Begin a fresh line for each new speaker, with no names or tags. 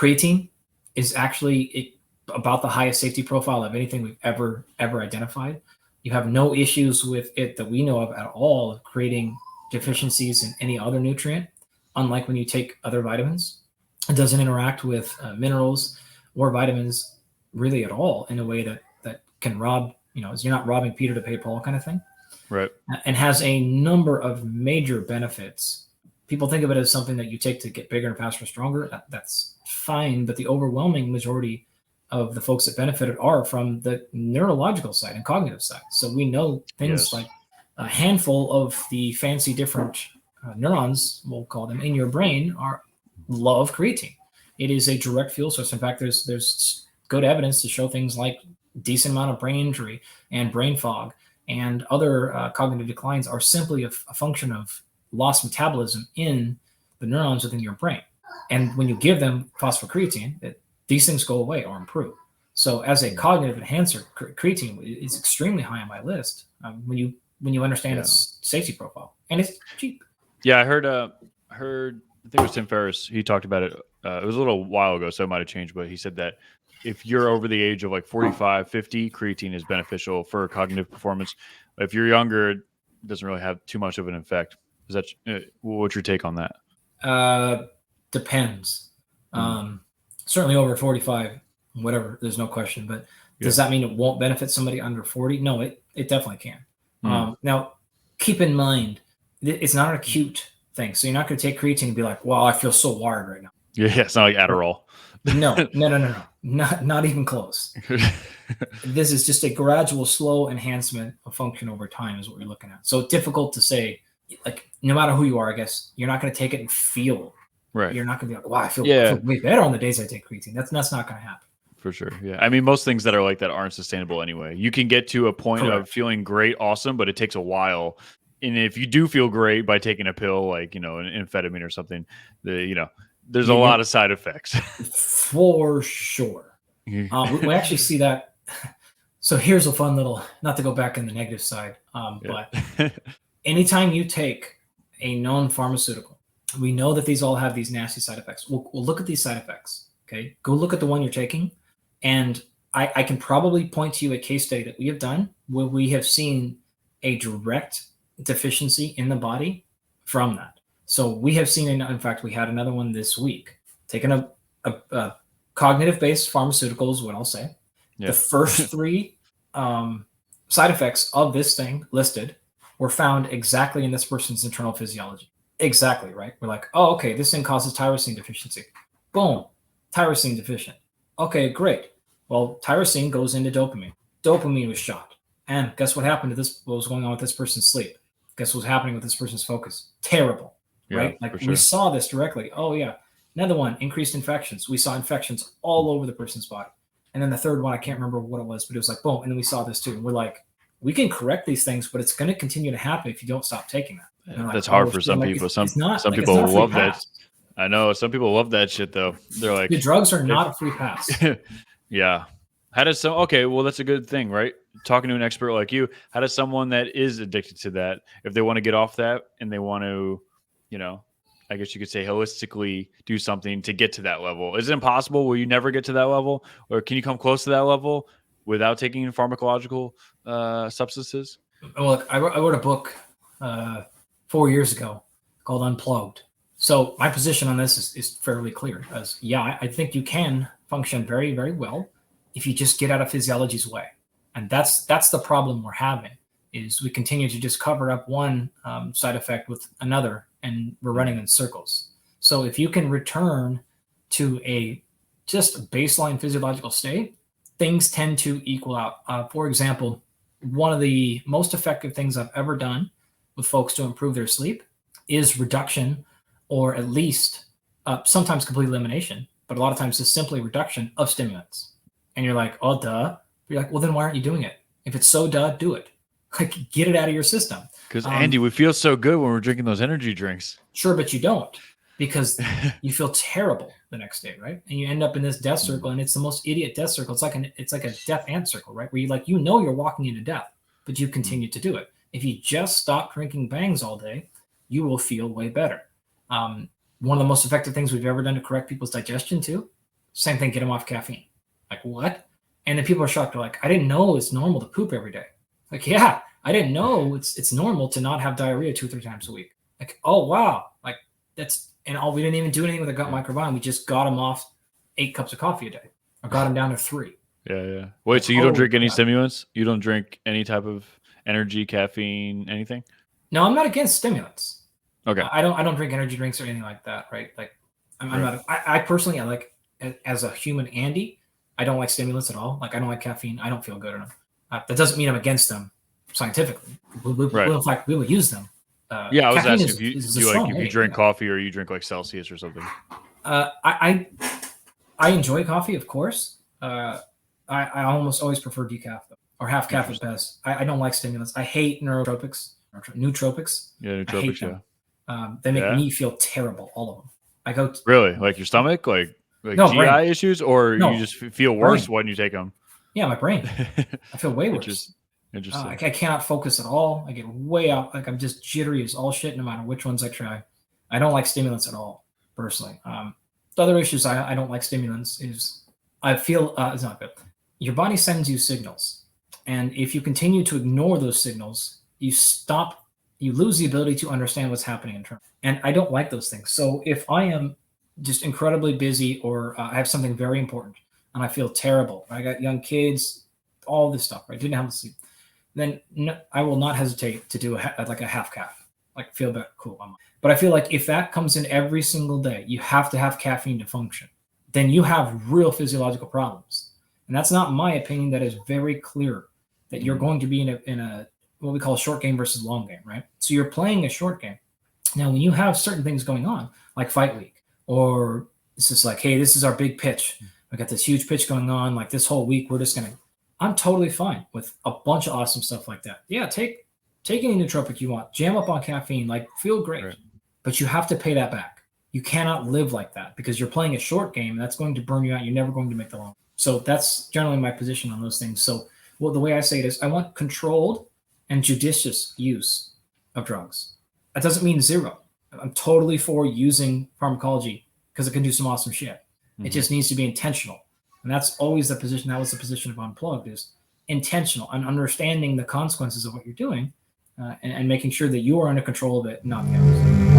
Creatine is actually about the highest safety profile of anything we've ever identified. You have no issues with it that we know of at all of creating deficiencies in any other nutrient, unlike when you take other vitamins. It doesn't interact with minerals or vitamins really at all in a way that can rob, you're not robbing Peter to pay Paul kind of thing.
Right.
And has a number of major benefits. People think of it as something that you take to get bigger and faster and stronger. That's fine, but the overwhelming majority of the folks that benefited are from the neurological side and cognitive side. So we know things like a handful of the fancy different neurons, we'll call them, in your brain love creatine. It is a direct fuel source. In fact, there's good evidence to show things like decent amount of brain injury and brain fog and other cognitive declines are simply a function of lost metabolism in the neurons within your brain. And when you give them phosphocreatine, these things go away or improve. So as a cognitive enhancer, creatine is extremely high on my list when you understand its safety profile, and it's cheap.
Yeah, I heard. I think it was Tim Ferriss. He talked about it. It was a little while ago, so it might have changed. But he said that if you're over the age of like 45, 50, creatine is beneficial for cognitive performance. If you're younger, it doesn't really have too much of an effect. Is that what's your take on that?
Depends. Certainly over 45, whatever, there's no question. But does that mean it won't benefit somebody under 40? No, it definitely can. Now, keep in mind, it's not an acute thing. So you're not going to take creatine and be like, wow, I feel so wired right now.
Yeah, it's not like Adderall.
No. Not even close. This is just a gradual, slow enhancement of function over time is what we're looking at. So difficult to say, like, no matter who you are, I guess, you're not going to take it and feel. Right. You're not going to be like, wow, I feel way better on the days I take creatine. That's not going to happen.
For sure. Yeah. I mean, most things that are like that aren't sustainable anyway. You can get to a point of feeling great, awesome, but it takes a while. And if you do feel great by taking a pill, like, an amphetamine or something, there's a lot of side effects.
For sure. We actually see that. So here's a fun little, not to go back in the negative side, but anytime you take a known pharmaceutical, we know that these all have these nasty side effects. We'll look at these side effects. Okay. Go look at the one you're taking. And I can probably point to you a case study that we have done where we have seen a direct deficiency in the body from that. So we have seen, in fact, we had another one this week, taking a cognitive-based pharmaceutical is what I'll say. Yeah. The first three side effects of this thing listed were found exactly in this person's internal physiology. Exactly, right? We're like, oh, okay, this thing causes tyrosine deficiency. Boom, tyrosine deficient. Okay, great. Well, tyrosine goes into dopamine. Dopamine was shot. And guess what happened to this? What was going on with this person's sleep? Guess what's happening with this person's focus? Terrible, right? Like we saw this directly. Oh, yeah. Another one, increased infections. We saw infections all over the person's body. And then the third one, I can't remember what it was, but it was like, boom. And then we saw this too. And we're like, we can correct these things, but it's going to continue to happen if you don't stop taking that.
Like, that's hard for some people. Some people love that. I know. Some people love that shit, though. They're like,
the drugs are not a free pass.
Yeah. How does okay, well, that's a good thing, right? Talking to an expert like you, how does someone that is addicted to that, if they want to get off that and they want to, I guess you could say holistically do something to get to that level? Is it impossible? Will you never get to that level? Or can you come close to that level without taking pharmacological substances?
Well, look, I wrote a book 4 years ago called Unplugged. So my position on this is fairly clear. I think you can function very, very well if you just get out of physiology's way. And that's the problem we're having, is we continue to just cover up one side effect with another, and we're running in circles. So if you can return to a just baseline physiological state, things tend to equal out. For example, one of the most effective things I've ever done with folks to improve their sleep is reduction, or at least sometimes complete elimination, but a lot of times it's simply reduction of stimulants. And you're like, oh, duh. You're like, well, then why aren't you doing it? If it's so duh, do it. Like, get it out of your system.
Because Andy, we feel so good when we're drinking those energy drinks.
Sure, but you don't, because you feel terrible the next day, right? And you end up in this death circle, and it's the most idiot death circle. It's like a death ant circle, right? Where you're walking into death, but you continue to do it. If you just stop drinking bangs all day, you will feel way better. One of the most effective things we've ever done to correct people's digestion too Same thing, get them off caffeine. Like, what? And then people are shocked. They're like, I didn't know it's normal to poop every day. Like, yeah, I didn't know it's normal to not have diarrhea 2 or 3 times a week. Like, oh, wow. Like, we didn't even do anything with the gut microbiome. We just got them off 8 cups of coffee a day, or got them down to 3.
Yeah. Wait, so you don't drink any stimulants? You don't drink any type of energy, caffeine, anything?
No, I'm not against stimulants.
Okay.
I don't drink energy drinks or anything like that, right? Like, I'm not. I personally, I like, as a human, Andy, I don't like stimulants at all. Like, I don't like caffeine. I don't feel good in them. That doesn't mean I'm against them scientifically. In fact, we will use them.
Yeah, I was asking if you drink coffee or you drink like Celsius or something.
I enjoy coffee, of course. I almost always prefer decaf or half calf at best. I don't like stimulants. I hate nootropics.
Yeah, nootropics.
They make me feel terrible. All of them. I go
really like your stomach, like
no,
GI
brain.
issues, or you just feel worse when you take them.
Yeah, my brain. I feel way worse.
Interesting.
I cannot focus at all. I get way out. Like, I'm just jittery as all shit, no matter which ones I try. I don't like stimulants at all, personally. The other issues I don't like stimulants is I feel it's not good. Your body sends you signals, and if you continue to ignore those signals, you lose the ability to understand what's happening internally. And I don't like those things. So if I am just incredibly busy, or I have something very important and I feel terrible, I got young kids, all this stuff, right? Didn't have to sleep. Then I will not hesitate to do a half calf, like, feel better, cool. But I feel like if that comes in every single day, you have to have caffeine to function, then you have real physiological problems. And that's not my opinion. That is very clear that you're going to be in a what we call a short game versus long game, right? So you're playing a short game. Now, when you have certain things going on, like fight week, or it's just like, hey, this is our big pitch. I got this huge pitch going on. Like, this whole week, I'm totally fine with a bunch of awesome stuff like that. Yeah, take any nootropic you want, jam up on caffeine, like, feel great. Right. But you have to pay that back. You cannot live like that, because you're playing a short game, and that's going to burn you out. You're never going to make the long. So that's generally my position on those things. So, well, the way I say it is, I want controlled and judicious use of drugs. That doesn't mean zero. I'm totally for using pharmacology, because it can do some awesome shit. Mm-hmm. It just needs to be intentional. And that's always the position. That was the position of Unplugged, is intentional and understanding the consequences of what you're doing, and making sure that you are under control of it, not the others.